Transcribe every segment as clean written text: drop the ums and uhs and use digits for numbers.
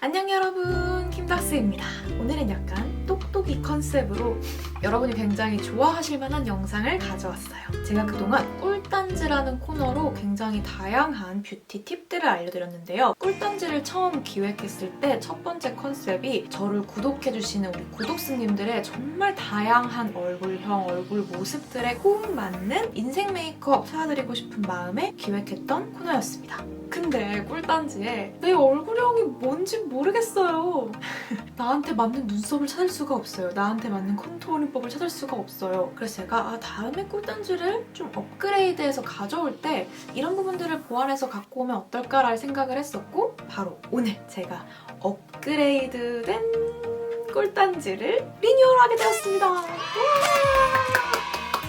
안녕 여러분, 킴닥스입니다. 오늘은 약간 똑똑이 컨셉으로 여러분이 굉장히 좋아하실 만한 영상을 가져왔어요. 제가 그동안 꿀단지라는 코너로 굉장히 다양한 뷰티 팁들을 알려드렸는데요. 꿀단지를 처음 기획했을 때 첫 번째 컨셉이 저를 구독해주시는 우리 구독스님들의 정말 다양한 얼굴형, 얼굴 모습들에 꼭 맞는 인생 메이크업 찾아드리고 싶은 마음에 기획했던 코너였습니다. 근데 꿀단지에 내 얼굴형이 뭔지 모르겠어요. 나한테 맞는 눈썹을 찾을 수가 없어요. 나한테 맞는 컨투어링법을 찾을 수가 없어요. 그래서 제가 다음에 꿀단지를 좀 업그레이드해서 가져올 때 이런 부분들을 보완해서 갖고 오면 어떨까라는 생각을 했었고 바로 오늘 제가 업그레이드된 꿀단지를 리뉴얼하게 되었습니다.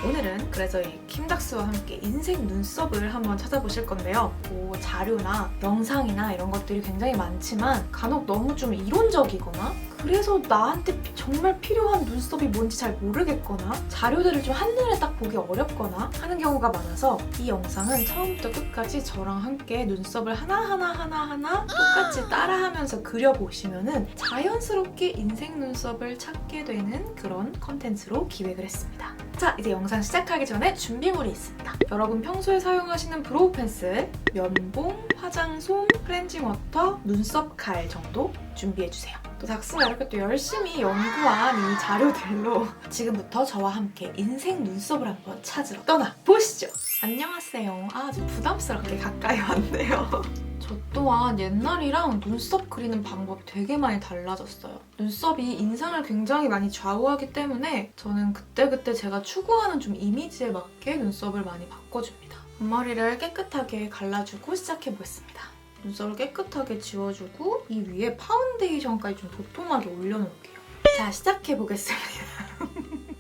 오늘은 그래서 이 킴닥스와 함께 인생 눈썹을 한번 찾아보실 건데요. 뭐 자료나 영상이나 이런 것들이 굉장히 많지만 간혹 너무 좀 이론적이거나 그래서 나한테 정말 필요한 눈썹이 뭔지 잘 모르겠거나 자료들을 좀 한눈에 딱 보기 어렵거나 하는 경우가 많아서 이 영상은 처음부터 끝까지 저랑 함께 눈썹을 하나하나 똑같이 따라하면서 그려보시면은 자연스럽게 인생 눈썹을 찾게 되는 그런 컨텐츠로 기획을 했습니다. 자, 이제 영상 시작하기 전에 준비물이 있습니다. 여러분 평소에 사용하시는 브로우 펜슬, 면봉, 화장솜, 클렌징 워터, 눈썹 칼 정도 준비해주세요. 또 닥스가 이렇게 또 열심히 연구한 이 자료들로 지금부터 저와 함께 인생 눈썹을 한번 찾으러 떠나보시죠. 안녕하세요. 좀 부담스럽게 가까이 왔네요. 저 또한 옛날이랑 눈썹 그리는 방법이 되게 많이 달라졌어요. 눈썹이 인상을 굉장히 많이 좌우하기 때문에 저는 그때그때 제가 추구하는 좀 이미지에 맞게 눈썹을 많이 바꿔줍니다. 앞머리를 깨끗하게 갈라주고 시작해보겠습니다. 눈썹을 깨끗하게 지워주고 이 위에 파운데이션까지 좀 도톰하게 올려놓을게요. 자, 시작해보겠습니다.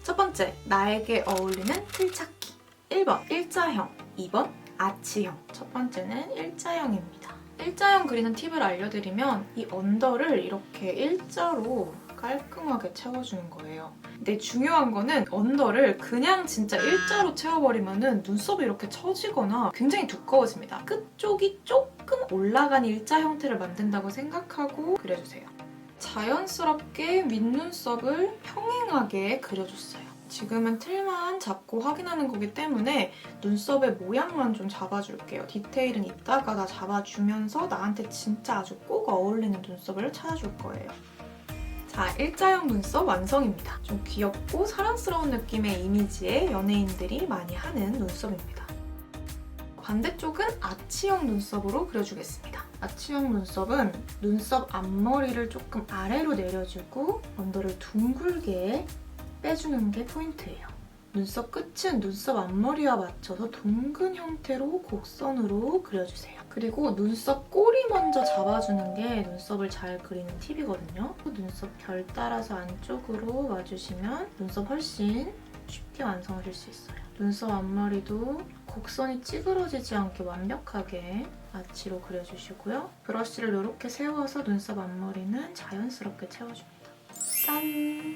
첫 번째, 나에게 어울리는 틀 찾기. 1번 일자형, 2번 아치형. 첫 번째는 일자형입니다. 일자형 그리는 팁을 알려드리면 이 언더를 이렇게 일자로 깔끔하게 채워주는 거예요. 근데 중요한 거는 언더를 그냥 진짜 일자로 채워버리면 눈썹이 이렇게 처지거나 굉장히 두꺼워집니다. 끝쪽이 조금 올라간 일자 형태를 만든다고 생각하고 그려주세요. 자연스럽게 윗눈썹을 평행하게 그려줬어요. 지금은 틀만 잡고 확인하는 거기 때문에 눈썹의 모양만 좀 잡아줄게요. 디테일은 이따가 다 잡아주면서 나한테 진짜 아주 꼭 어울리는 눈썹을 찾아줄 거예요. 자, 일자형 눈썹 완성입니다. 좀 귀엽고 사랑스러운 느낌의 이미지의 연예인들이 많이 하는 눈썹입니다. 반대쪽은 아치형 눈썹으로 그려주겠습니다. 아치형 눈썹은 눈썹 앞머리를 조금 아래로 내려주고 언더를 둥글게 빼주는 게 포인트예요. 눈썹 끝은 눈썹 앞머리와 맞춰서 둥근 형태로 곡선으로 그려주세요. 그리고 눈썹 꼬리 먼저 잡아주는 게 눈썹을 잘 그리는 팁이거든요. 눈썹 결 따라서 안쪽으로 와주시면 눈썹 훨씬 쉽게 완성하실 수 있어요. 눈썹 앞머리도 곡선이 찌그러지지 않게 완벽하게 아치로 그려주시고요. 브러쉬를 이렇게 세워서 눈썹 앞머리는 자연스럽게 채워줍니다. 짠!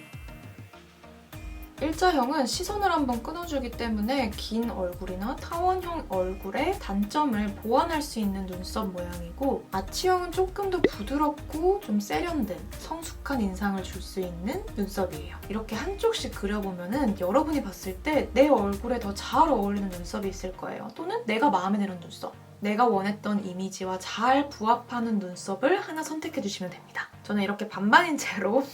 일자형은 시선을 한번 끊어주기 때문에 긴 얼굴이나 타원형 얼굴의 단점을 보완할 수 있는 눈썹 모양이고 아치형은 조금 더 부드럽고 좀 세련된 성숙한 인상을 줄 수 있는 눈썹이에요. 이렇게 한쪽씩 그려보면 여러분이 봤을 때 내 얼굴에 더 잘 어울리는 눈썹이 있을 거예요. 또는 내가 마음에 드는 눈썹. 내가 원했던 이미지와 잘 부합하는 눈썹을 하나 선택해주시면 됩니다. 저는 이렇게 반반인 채로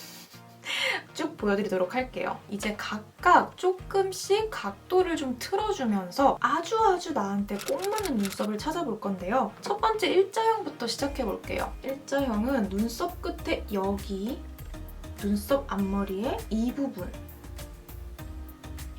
쭉 보여드리도록 할게요. 이제 각각 조금씩 각도를 좀 틀어주면서 아주 나한테 꼭 맞는 눈썹을 찾아볼 건데요. 첫 번째 일자형부터 시작해볼게요. 일자형은 눈썹 끝에 여기, 눈썹 앞머리의 이 부분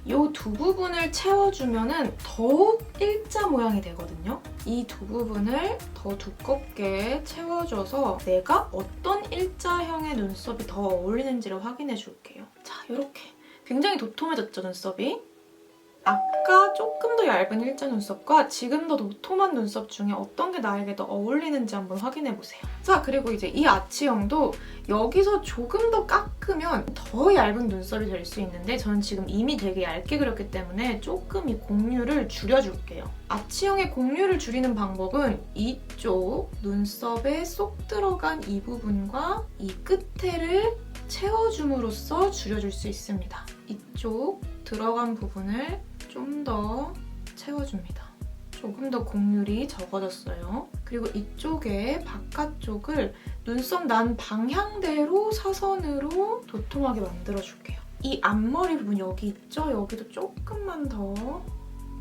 이 두 부분을 채워주면 더욱 일자 모양이 되거든요. 이 두 부분을 더 두껍게 채워줘서 내가 어떤 일자형의 눈썹이 더 어울리는지를 확인해 줄게요. 자, 이렇게 굉장히 도톰해졌죠, 눈썹이? 아까 조금 더 얇은 일자 눈썹과 지금 더 도톰한 눈썹 중에 어떤 게 나에게 더 어울리는지 한번 확인해보세요. 자, 그리고 이제 이 아치형도 여기서 조금 더 깎으면 더 얇은 눈썹이 될 수 있는데 저는 지금 이미 되게 얇게 그렸기 때문에 조금 이 공률을 줄여줄게요. 아치형의 공률을 줄이는 방법은 이쪽 눈썹에 쏙 들어간 이 부분과 이 끝에를 채워줌으로써 줄여줄 수 있습니다. 이쪽 들어간 부분을 좀 더 채워줍니다. 조금 더 공률이 적어졌어요. 그리고 이쪽에 바깥쪽을 눈썹 난 방향대로 사선으로 도톰하게 만들어줄게요. 이 앞머리 부분 여기 있죠? 여기도 조금만 더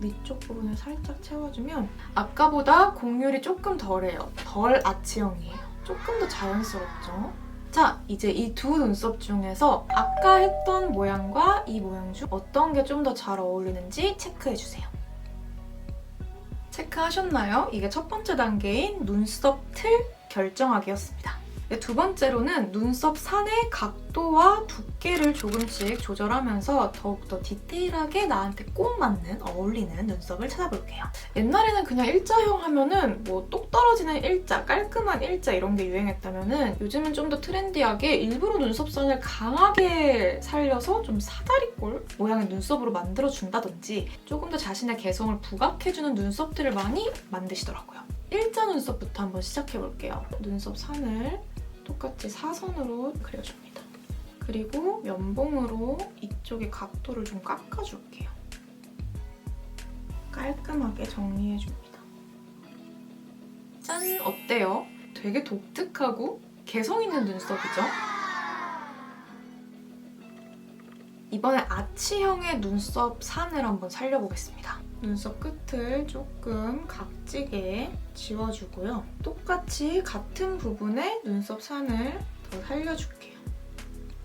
위쪽 부분을 살짝 채워주면 아까보다 공률이 조금 덜해요. 덜 아치형이에요. 조금 더 자연스럽죠? 자, 이제 이 두 눈썹 중에서 아까 했던 모양과 이 모양 중 어떤 게 좀 더 잘 어울리는지 체크해주세요. 체크하셨나요? 이게 첫 번째 단계인 눈썹 틀 결정하기였습니다. 두 번째로는 눈썹 산의 각도와 두께를 조금씩 조절하면서 더욱더 디테일하게 나한테 꼭 맞는, 어울리는 눈썹을 찾아볼게요. 옛날에는 그냥 일자형 하면은 뭐 똑 떨어지는 일자, 깔끔한 일자 이런 게 유행했다면은 요즘은 좀 더 트렌디하게 일부러 눈썹선을 강하게 살려서 좀 사다리꼴 모양의 눈썹으로 만들어준다든지 조금 더 자신의 개성을 부각해주는 눈썹들을 많이 만드시더라고요. 일자 눈썹부터 한번 시작해볼게요. 눈썹 산을 똑같이 사선으로 그려줍니다. 그리고 면봉으로 이쪽의 각도를 좀 깎아줄게요. 깔끔하게 정리해줍니다. 짠! 어때요? 되게 독특하고 개성 있는 눈썹이죠? 이번에 아치형의 눈썹 산을 한번 살려보겠습니다. 눈썹 끝을 조금 각지게 지워주고요. 똑같이 같은 부분에 눈썹 산을 더 살려줄게요.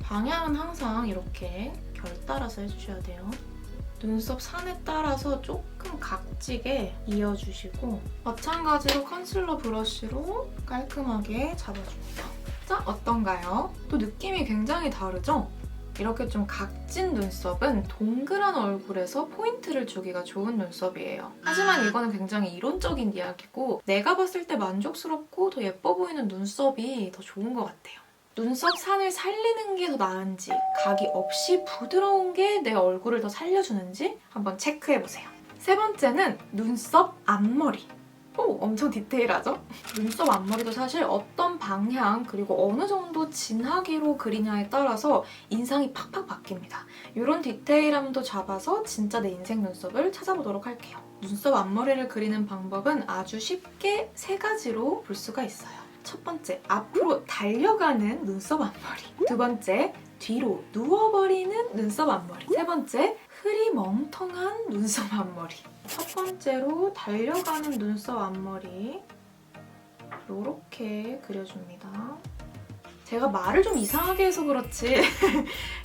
방향은 항상 이렇게 결 따라서 해주셔야 돼요. 눈썹 산에 따라서 조금 각지게 이어주시고 마찬가지로 컨실러 브러쉬로 깔끔하게 잡아줍니다. 자, 어떤가요? 또 느낌이 굉장히 다르죠? 이렇게 좀 각진 눈썹은 동그란 얼굴에서 포인트를 주기가 좋은 눈썹이에요. 하지만 이거는 굉장히 이론적인 이야기고 내가 봤을 때 만족스럽고 더 예뻐 보이는 눈썹이 더 좋은 것 같아요. 눈썹 산을 살리는 게 더 나은지 각이 없이 부드러운 게 내 얼굴을 더 살려주는지 한번 체크해보세요. 세 번째는 눈썹 앞머리. 오, 엄청 디테일하죠? 눈썹 앞머리도 사실 어떤 방향 그리고 어느 정도 진하기로 그리냐에 따라서 인상이 팍팍 바뀝니다. 이런 디테일함도 잡아서 진짜 내 인생 눈썹을 찾아보도록 할게요. 눈썹 앞머리를 그리는 방법은 아주 쉽게 세 가지로 볼 수가 있어요. 첫 번째, 앞으로 달려가는 눈썹 앞머리. 두 번째, 뒤로 누워버리는 눈썹 앞머리. 세 번째, 흐리멍텅한 눈썹 앞머리. 첫 번째로 달려가는 눈썹 앞머리 이렇게 그려줍니다. 제가 말을 좀 이상하게 해서 그렇지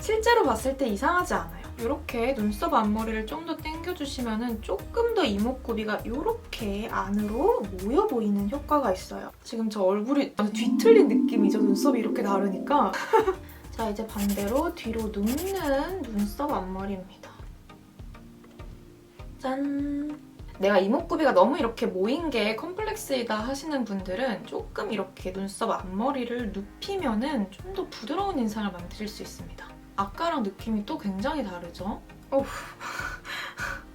실제로 봤을 때 이상하지 않아요. 이렇게 눈썹 앞머리를 좀 더 당겨주시면 조금 더 이목구비가 이렇게 안으로 모여 보이는 효과가 있어요. 지금 저 얼굴이 뒤틀린 느낌이죠? 눈썹이 이렇게 다르니까. 자, 이제 반대로 뒤로 눕는 눈썹 앞머리입니다. 짠! 내가 이목구비가 너무 이렇게 모인 게 컴플렉스이다 하시는 분들은 조금 이렇게 눈썹 앞머리를 눕히면 좀 더 부드러운 인상을 만드실 수 있습니다. 아까랑 느낌이 또 굉장히 다르죠? 어후.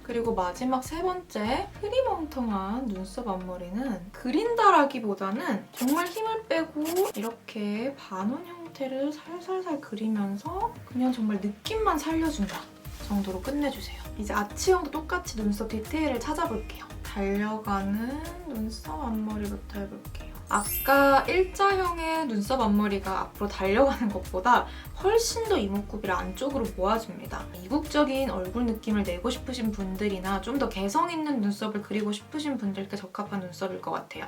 그리고 마지막 세 번째, 흐리멍텅한 눈썹 앞머리는 그린다라기보다는 정말 힘을 빼고 이렇게 반원 형태를 살살살 그리면서 그냥 정말 느낌만 살려준다 정도로 끝내주세요. 이제 아치형도 똑같이 눈썹 디테일을 찾아볼게요. 달려가는 눈썹 앞머리부터 해볼게요. 아까 일자형의 눈썹 앞머리가 앞으로 달려가는 것보다 훨씬 더 이목구비를 안쪽으로 모아줍니다. 이국적인 얼굴 느낌을 내고 싶으신 분들이나 좀 더 개성 있는 눈썹을 그리고 싶으신 분들께 적합한 눈썹일 것 같아요.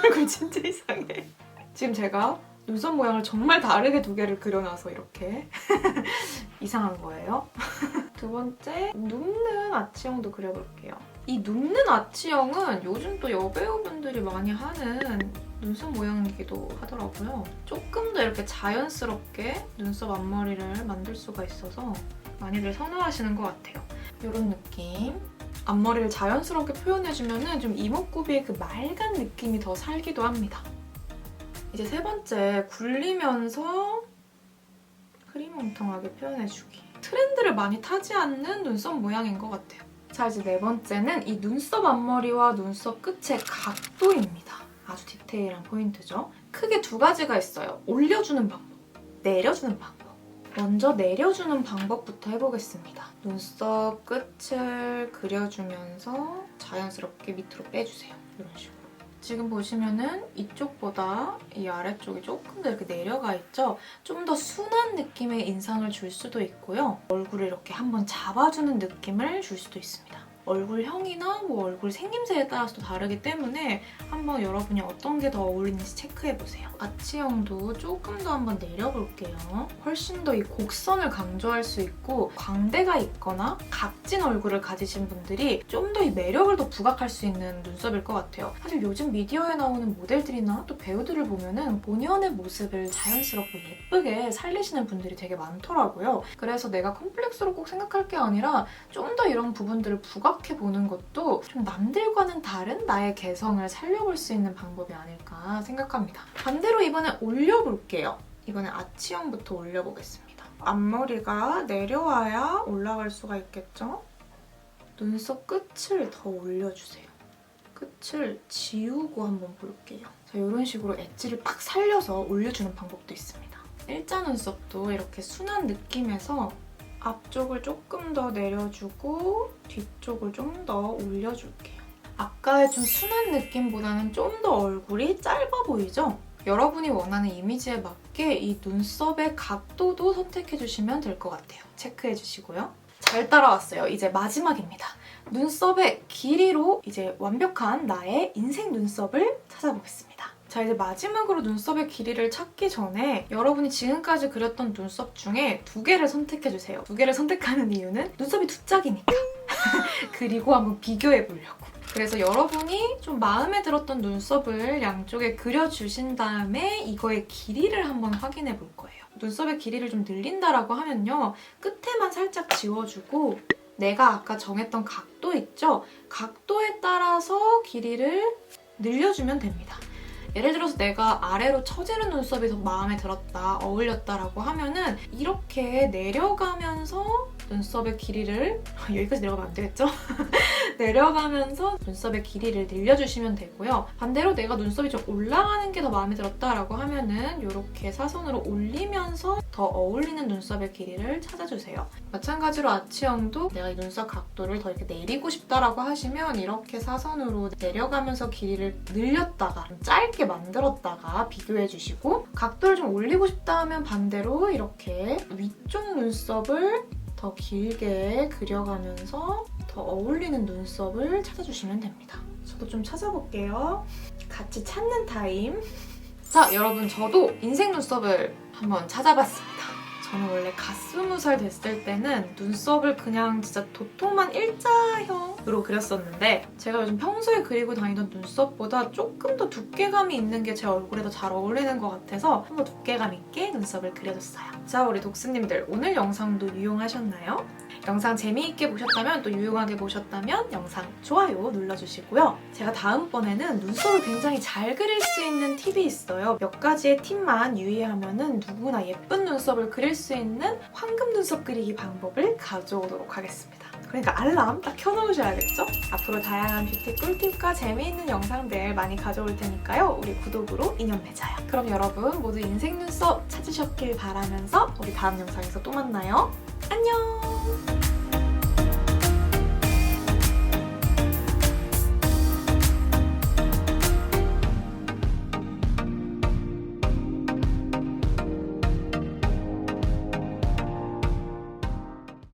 얼굴 진짜 이상해. 지금 제가 눈썹 모양을 정말 다르게 두 개를 그려놔서 이렇게 이상한 거예요. 두 번째, 눕는 아치형도 그려볼게요. 이 눕는 아치형은 요즘 또 여배우분들이 많이 하는 눈썹 모양이기도 하더라고요. 조금 더 이렇게 자연스럽게 눈썹 앞머리를 만들 수가 있어서 많이들 선호하시는 것 같아요. 이런 느낌. 앞머리를 자연스럽게 표현해주면 좀 이목구비의 그 맑은 느낌이 더 살기도 합니다. 이제 세 번째, 굴리면서 흐리멍텅하게 표현해주기. 트렌드를 많이 타지 않는 눈썹 모양인 것 같아요. 자, 이제 네 번째는 이 눈썹 앞머리와 눈썹 끝의 각도입니다. 아주 디테일한 포인트죠. 크게 두 가지가 있어요. 올려주는 방법, 내려주는 방법. 먼저 내려주는 방법부터 해보겠습니다. 눈썹 끝을 그려주면서 자연스럽게 밑으로 빼주세요. 이런 식으로. 지금 보시면은 이쪽보다 이 아래쪽이 조금 더 이렇게 내려가 있죠? 좀 더 순한 느낌의 인상을 줄 수도 있고요. 얼굴을 이렇게 한번 잡아주는 느낌을 줄 수도 있습니다. 얼굴형이나 뭐 얼굴 생김새에 따라서도 다르기 때문에 한번 여러분이 어떤 게 더 어울리는지 체크해보세요. 아치형도 조금 더 한번 내려볼게요. 훨씬 더 이 곡선을 강조할 수 있고 광대가 있거나 각진 얼굴을 가지신 분들이 좀 더 이 매력을 더 부각할 수 있는 눈썹일 것 같아요. 사실 요즘 미디어에 나오는 모델들이나 또 배우들을 보면은 본연의 모습을 자연스럽고 예쁘게 살리시는 분들이 되게 많더라고요. 그래서 내가 컴플렉스로 꼭 생각할 게 아니라 좀 더 이런 부분들을 부각해보는 것도 좀 남들과는 다른 나의 개성을 살려볼 수 있는 방법이 아닐까 생각합니다. 반대로 이번엔 올려볼게요. 이번엔 아치형부터 올려보겠습니다. 앞머리가 내려와야 올라갈 수가 있겠죠? 눈썹 끝을 더 올려주세요. 끝을 지우고 한번 볼게요. 자, 이런 식으로 엣지를 팍 살려서 올려주는 방법도 있습니다. 일자 눈썹도 이렇게 순한 느낌에서 앞쪽을 조금 더 내려주고 뒤쪽을 좀 더 올려줄게요. 아까의 좀 순한 느낌보다는 좀 더 얼굴이 짧아 보이죠? 여러분이 원하는 이미지에 맞게 이 눈썹의 각도도 선택해주시면 될 것 같아요. 체크해주시고요. 잘 따라왔어요. 이제 마지막입니다. 눈썹의 길이로 이제 완벽한 나의 인생 눈썹을 찾아보겠습니다. 자, 이제 마지막으로 눈썹의 길이를 찾기 전에 여러분이 지금까지 그렸던 눈썹 중에 2개를 선택해주세요. 2개를 선택하는 이유는 눈썹이 두 짝이니까. 그리고 한번 비교해보려고. 그래서 여러분이 좀 마음에 들었던 눈썹을 양쪽에 그려주신 다음에 이거의 길이를 한번 확인해 볼 거예요. 눈썹의 길이를 좀 늘린다라고 하면요. 끝에만 살짝 지워주고 내가 아까 정했던 각도 있죠? 각도에 따라서 길이를 늘려주면 됩니다. 예를 들어서 내가 아래로 처지는 눈썹이 더 마음에 들었다, 어울렸다라고 하면은 이렇게 내려가면서 눈썹의 길이를 여기까지 내려가면 안 되겠죠? 내려가면서 눈썹의 길이를 늘려주시면 되고요. 반대로 내가 눈썹이 좀 올라가는 게 더 마음에 들었다라고 하면은 이렇게 사선으로 올리면서 더 어울리는 눈썹의 길이를 찾아주세요. 마찬가지로 아치형도 내가 이 눈썹 각도를 더 이렇게 내리고 싶다라고 하시면 이렇게 사선으로 내려가면서 길이를 늘렸다가 좀 짧게 만들었다가 비교해주시고 각도를 좀 올리고 싶다 하면 반대로 이렇게 위쪽 눈썹을 더 길게 그려가면서 더 어울리는 눈썹을 찾아주시면 됩니다. 저도 좀 찾아볼게요. 같이 찾는 타임. 자, 여러분 저도 인생 눈썹을 한번 찾아봤습니다. 저는 원래 갓 20살 됐을 때는 눈썹을 그냥 진짜 도톰한 일자형으로 그렸었는데 제가 요즘 평소에 그리고 다니던 눈썹보다 조금 더 두께감이 있는 게 제 얼굴에 더 잘 어울리는 것 같아서 좀 더 두께감 있게 눈썹을 그려줬어요. 자, 우리 독수님들 오늘 영상도 유용하셨나요? 영상 재미있게 보셨다면 또 유용하게 보셨다면 영상 좋아요 눌러주시고요. 제가 다음번에는 눈썹을 굉장히 잘 그릴 수 있는 팁이 있어요. 몇 가지의 팁만 유의하면 누구나 예쁜 눈썹을 그릴 수 있는 황금 눈썹 그리기 방법을 가져오도록 하겠습니다. 그러니까 알람 딱 켜놓으셔야겠죠? 앞으로 다양한 뷰티 꿀팁과 재미있는 영상들 많이 가져올 테니까요. 우리 구독으로 인연 맺어요. 그럼 여러분 모두 인생 눈썹 찾으셨길 바라면서 우리 다음 영상에서 또 만나요. 안녕!